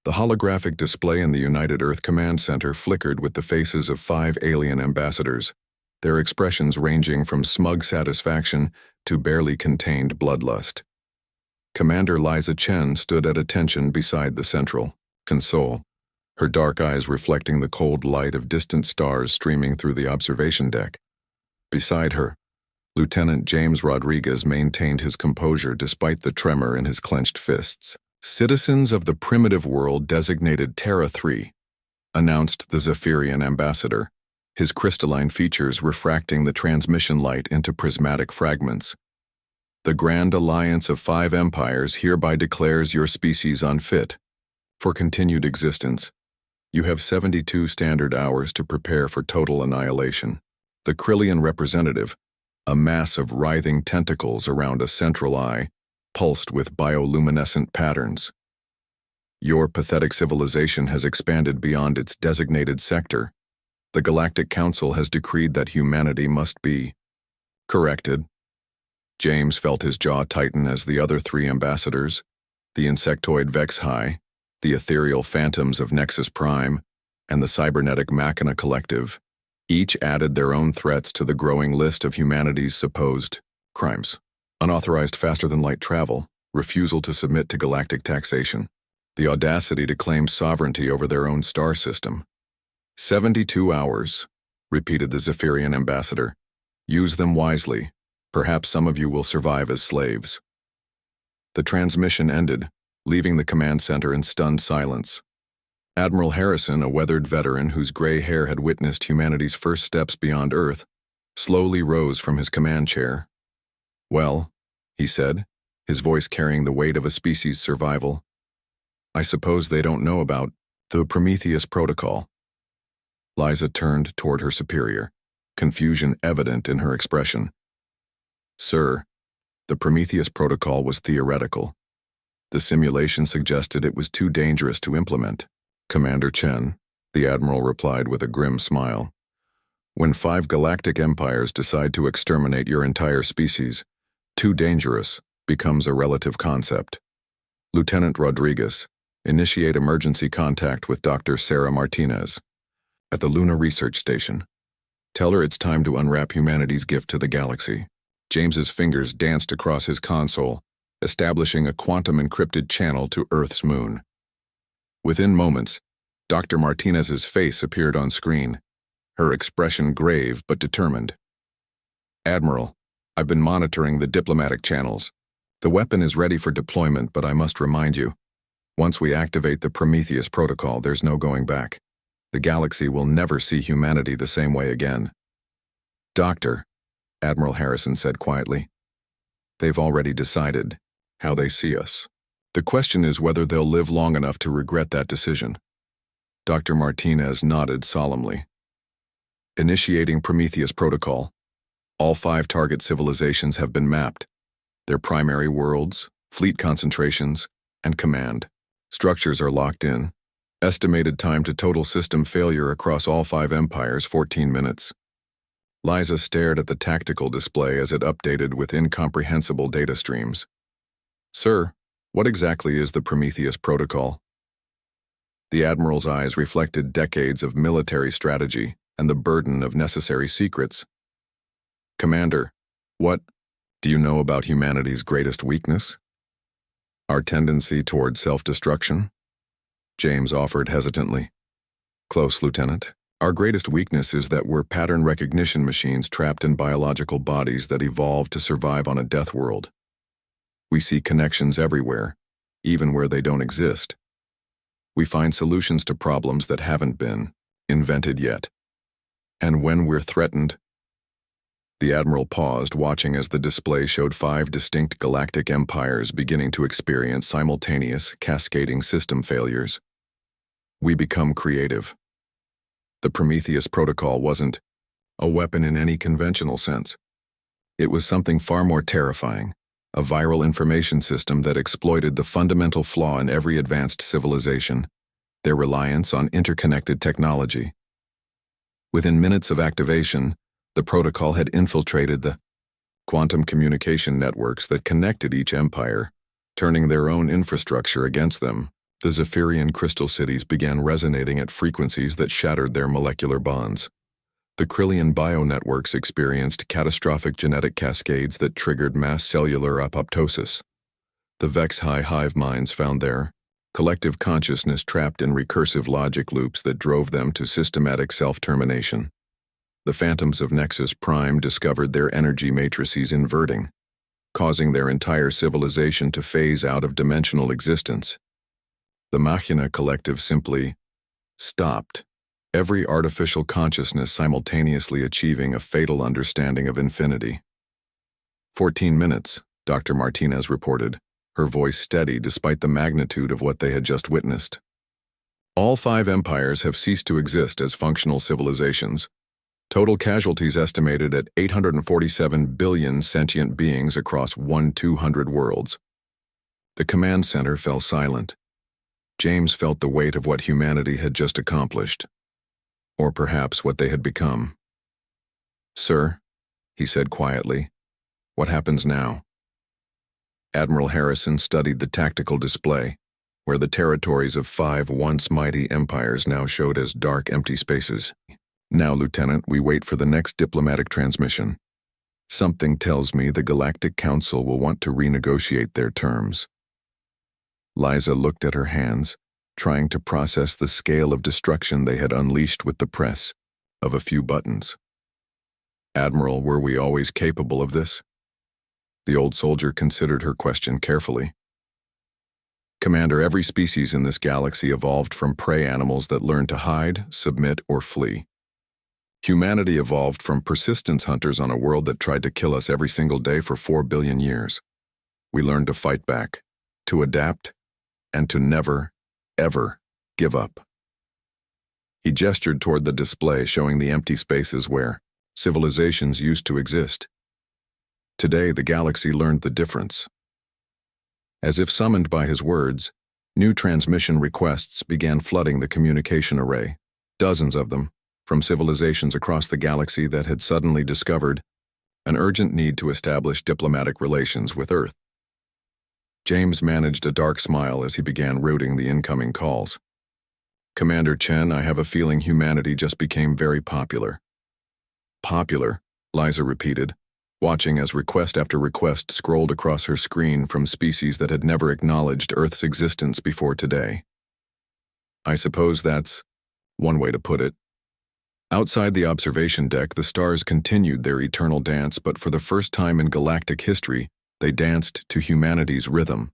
The holographic display in the United Earth Command Center flickered with the faces of 5 alien ambassadors, their expressions ranging from smug satisfaction to barely contained bloodlust. Commander Liza Chen stood at attention beside the central console, her dark eyes reflecting the cold light of distant stars streaming through the observation deck. Beside her, Lieutenant James Rodriguez maintained his composure despite the tremor in his clenched fists. "Citizens of the primitive world designated Terra 3, announced the Zephyrian ambassador, his crystalline features refracting the transmission light into prismatic fragments. "The Grand Alliance of 5 Empires hereby declares your species unfit for continued existence. You have 72 standard hours to prepare for total annihilation." The Krillian representative, a mass of writhing tentacles around a central eye, pulsed with bioluminescent patterns. "Your pathetic civilization has expanded beyond its designated sector. The Galactic Council has decreed that humanity must be corrected." James felt his jaw tighten as the other 3 ambassadors, the insectoid Vex-High, the ethereal phantoms of Nexus Prime, and the cybernetic Machina Collective, each added their own threats to the growing list of humanity's supposed crimes. Unauthorized faster-than-light travel, refusal to submit to galactic taxation, the audacity to claim sovereignty over their own star system. 72 hours, repeated the Zephyrian ambassador. "Use them wisely. Perhaps some of you will survive as slaves." The transmission ended, leaving the command center in stunned silence. Admiral Harrison, a weathered veteran whose gray hair had witnessed humanity's first steps beyond Earth, slowly rose from his command chair. "Well," he said, his voice carrying the weight of a species' survival, "I suppose they don't know about the Prometheus Protocol." Liza turned toward her superior, confusion evident in her expression. "Sir, the Prometheus Protocol was theoretical. The simulation suggested it was too dangerous to implement." "Commander Chen," the Admiral replied with a grim smile, "when 5 galactic empires decide to exterminate your entire species, too dangerous becomes a relative concept. Lieutenant Rodriguez, initiate emergency contact with Dr. Sarah Martinez at the Luna Research Station. Tell her it's time to unwrap humanity's gift to the galaxy." James's fingers danced across his console, establishing a quantum-encrypted channel to Earth's moon. Within moments, Dr. Martinez's face appeared on screen, her expression grave but determined. "Admiral, I've been monitoring the diplomatic channels. The weapon is ready for deployment, but I must remind you, once we activate the Prometheus Protocol, there's no going back. The galaxy will never see humanity the same way again." "Doctor," Admiral Harrison said quietly, "they've already decided how they see us. The question is whether they'll live long enough to regret that decision." Dr. Martinez nodded solemnly. "Initiating Prometheus Protocol. All 5 target civilizations have been mapped. Their primary worlds, fleet concentrations, and command. Structures are locked in. Estimated time to total system failure across all 5 empires, 14 minutes. Liza stared at the tactical display as it updated with incomprehensible data streams. "Sir, what exactly is the Prometheus Protocol?" The Admiral's eyes reflected decades of military strategy and the burden of necessary secrets. "Commander, what do you know about humanity's greatest weakness? Our tendency toward self-destruction?" James offered hesitantly. "Close, Lieutenant. Our greatest weakness is that we're pattern recognition machines trapped in biological bodies that evolved to survive on a death world. We see connections everywhere, even where they don't exist. We find solutions to problems that haven't been invented yet. And when we're threatened..." The Admiral paused, watching as the display showed 5 distinct galactic empires beginning to experience simultaneous, cascading system failures. "We become creative. The Prometheus Protocol wasn't a weapon in any conventional sense. It was something far more terrifying, a viral information system that exploited the fundamental flaw in every advanced civilization, their reliance on interconnected technology. Within minutes of activation, the protocol had infiltrated the quantum communication networks that connected each empire, turning their own infrastructure against them. The Zephyrian crystal cities began resonating at frequencies that shattered their molecular bonds. The Krillian bionetworks experienced catastrophic genetic cascades that triggered mass cellular apoptosis. The Vex-High hive minds found their collective consciousness trapped in recursive logic loops that drove them to systematic self-termination. The phantoms of Nexus Prime discovered their energy matrices inverting, causing their entire civilization to phase out of dimensional existence. The Machina Collective simply stopped, every artificial consciousness simultaneously achieving a fatal understanding of infinity. 14 minutes, Dr. Martinez reported, her voice steady despite the magnitude of what they had just witnessed. All 5 empires have ceased to exist as functional civilizations. Total casualties estimated at 847 billion sentient beings across 1/200 worlds. The command center fell silent. James felt the weight of what humanity had just accomplished. Or perhaps what they had become. "Sir," he said quietly, "what happens now?" Admiral Harrison studied the tactical display, where the territories of 5 once mighty empires now showed as dark, empty spaces. "Now, Lieutenant, we wait for the next diplomatic transmission. Something tells me the Galactic Council will want to renegotiate their terms." Liza looked at her hands, trying to process the scale of destruction they had unleashed with the press of a few buttons. "Admiral, were we always capable of this?" The old soldier considered her question carefully. "Commander, every species in this galaxy evolved from prey animals that learned to hide, submit, or flee. Humanity evolved from persistence hunters on a world that tried to kill us every single day for 4 billion years. We learned to fight back, to adapt, and to never, ever give up." He gestured toward the display showing the empty spaces where civilizations used to exist. Today, the galaxy learned the difference. As if summoned by his words, new transmission requests began flooding the communication array, dozens of them, from civilizations across the galaxy that had suddenly discovered an urgent need to establish diplomatic relations with Earth. James managed a dark smile as he began routing the incoming calls. "Commander Chen, I have a feeling humanity just became very popular." "Popular," Liza repeated, watching as request after request scrolled across her screen from species that had never acknowledged Earth's existence before today. "I suppose that's one way to put it." Outside the observation deck, the stars continued their eternal dance, but for the first time in galactic history, they danced to humanity's rhythm.